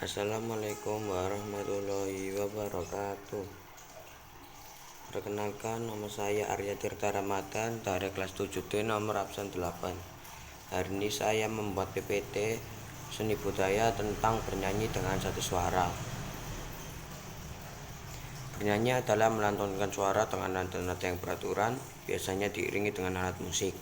Assalamualaikum warahmatullahi wabarakatuh. Perkenalkan, nama saya Arya Tirta Ramadan dari kelas 7D nomor absen 8. Hari ini saya membuat PPT seni budaya tentang bernyanyi dengan satu suara. Bernyanyi adalah melantunkan suara dengan nada-nada yang beraturan, biasanya diiringi dengan alat musik.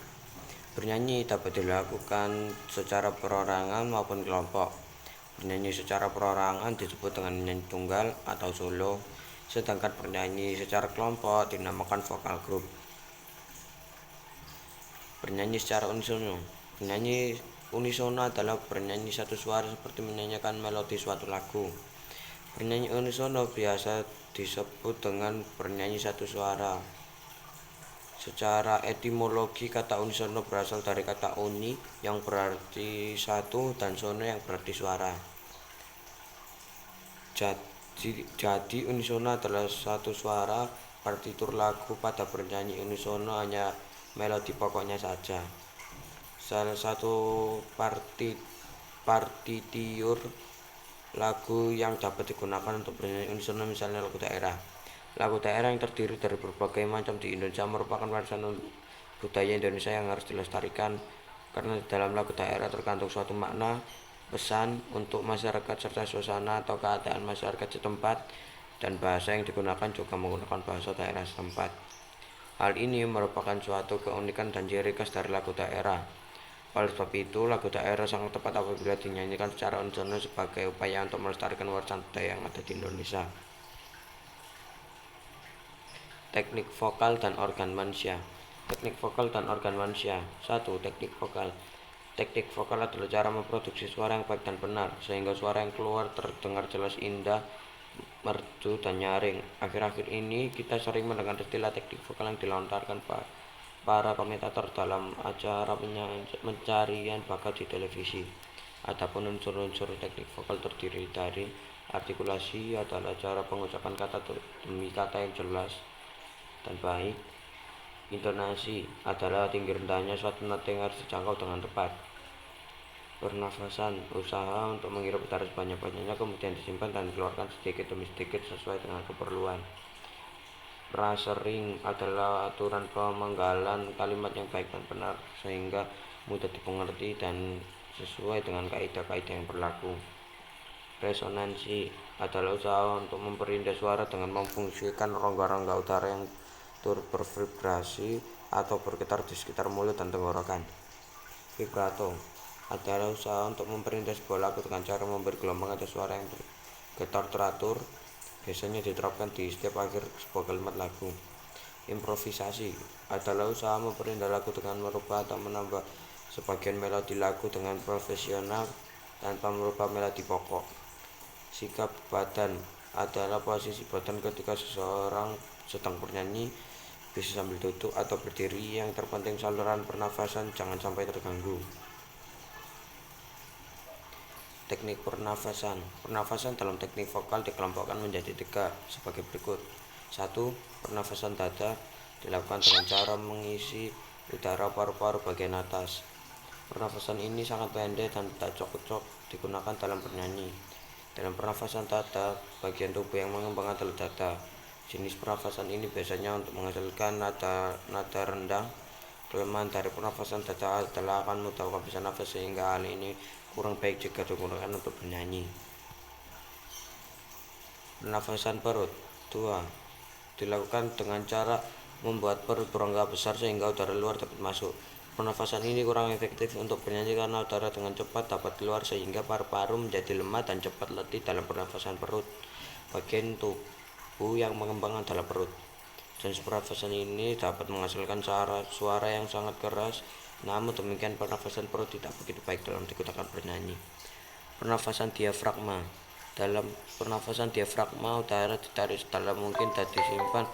Bernyanyi dapat dilakukan secara perorangan maupun kelompok. Bernyanyi secara perorangan disebut dengan nyanyi tunggal atau solo, sedangkan bernyanyi secara kelompok dinamakan vokal grup. Bernyanyi secara unisono. Bernyanyi unisono adalah bernyanyi satu suara seperti menyanyikan melodi suatu lagu. Bernyanyi unisono biasa disebut dengan bernyanyi satu suara. Secara etimologi, kata unisono berasal dari kata uni yang berarti satu dan sono yang berarti suara. Jadi unisono adalah satu suara. Partitur lagu pada bernyanyi unisono hanya melodi pokoknya saja. Salah satu partitur lagu yang dapat digunakan untuk bernyanyi unisono misalnya lagu daerah. Lagu daerah yang terdiri dari berbagai macam di Indonesia merupakan warisan budaya Indonesia yang harus dilestarikan, karena di dalam lagu daerah terkandung suatu makna, pesan untuk masyarakat serta suasana atau keadaan masyarakat setempat, dan bahasa yang digunakan juga menggunakan bahasa daerah setempat. Hal ini merupakan suatu keunikan dan ciri khas dari lagu daerah. Oleh sebab itu, lagu daerah sangat tepat apabila dinyanyikan secara unisono sebagai upaya untuk melestarikan warisan budaya yang ada di Indonesia. Teknik vokal dan organ manusia. Teknik vokal dan organ manusia. 1. Teknik vokal. Teknik vokal adalah cara memproduksi suara yang baik dan benar, sehingga suara yang keluar terdengar jelas, indah, merdu, dan nyaring. Akhir-akhir ini kita sering mendengar istilah teknik vokal yang dilontarkan para komentator dalam acara pencarian bakat di televisi. Adapun unsur-unsur teknik vokal terdiri dari artikulasi, adalah cara pengucapan kata demi kata yang jelas dan baik. Intonasi adalah tinggi rendahnya suatu nada yang harus dijangkau dengan tepat. Pernafasan, usaha untuk menghirup udara sebanyak-banyaknya kemudian disimpan dan dikeluarkan sedikit demi sedikit sesuai dengan keperluan. Frasering adalah aturan pemenggalan kalimat yang baik dan benar sehingga mudah dimengerti dan sesuai dengan kaidah-kaidah yang berlaku. Resonansi adalah usaha untuk memperindah suara dengan memfungsikan rongga-rongga udara yang turut bervibrasi atau bergetar di sekitar mulut dan tenggorokan. Vibrato adalah usaha untuk memperindah sebuah lagu dengan cara memberi gelombang atau suara yang bergetar teratur, biasanya diterapkan di setiap akhir sebuah kalimat lagu. Improvisasi adalah usaha memperindah lagu dengan merubah atau menambah sebagian melodi lagu dengan profesional tanpa merubah melodi pokok. Sikap badan adalah posisi badan ketika seseorang sedang bernyanyi, bisa sambil duduk atau berdiri. Yang terpenting saluran pernafasan jangan sampai terganggu. Teknik pernafasan. Pernafasan dalam teknik vokal dikelompokkan menjadi 3 sebagai berikut. 1. Pernafasan dada dilakukan dengan cara mengisi udara paru-paru bagian atas. Pernafasan ini sangat pendek dan tak cocok digunakan dalam bernyanyi. Dalam pernafasan dada, bagian tubuh yang mengembang adalah dada. Jenis pernafasan ini biasanya untuk menghasilkan nada rendah. Kelemahan dari pernafasan dada adalah akan mudah kehabisan nafas, sehingga hal ini kurang baik jika digunakan untuk bernyanyi. Pernafasan perut. 2. Dilakukan dengan cara membuat perut berongga besar sehingga udara luar dapat masuk. Pernafasan ini kurang efektif untuk bernyanyi karena udara dengan cepat dapat keluar sehingga paru-paru menjadi lemah dan cepat letih dalam pernafasan perut. Bagian tubuh yang mengembang adalah perut. Jenis pernafasan ini dapat menghasilkan suara yang sangat keras, namun demikian pernafasan perut tidak begitu baik dalam digunakan bernyanyi. Pernafasan diafragma. Dalam pernafasan diafragma, udara ditarik sedalam mungkin dan disimpan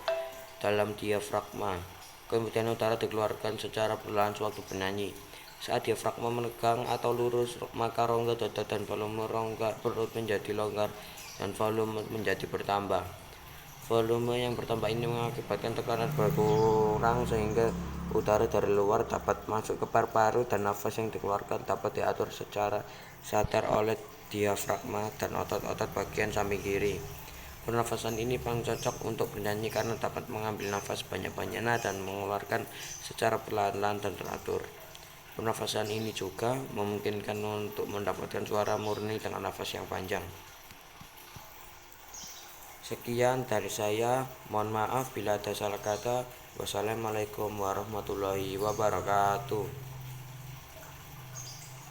dalam diafragma. Kemudian udara dikeluarkan secara perlahan sewaktu bernyanyi. Saat diafragma menegang atau lurus, maka rongga dada dan volume rongga perut menjadi longgar dan volume menjadi bertambah. Volume yang bertambah ini mengakibatkan tekanan berkurang sehingga udara dari luar dapat masuk ke paru-paru dan nafas yang dikeluarkan dapat diatur secara sadar oleh diafragma, dan otot-otot bagian samping kiri. Pernafasan ini paling cocok untuk bernyanyi karena dapat mengambil nafas banyak-banyaknya dan mengeluarkan secara perlahan-lahan dan teratur. Pernafasan ini juga memungkinkan untuk mendapatkan suara murni dengan nafas yang panjang. Sekian dari saya, mohon maaf bila ada salah kata. Wassalamualaikum warahmatullahi wabarakatuh.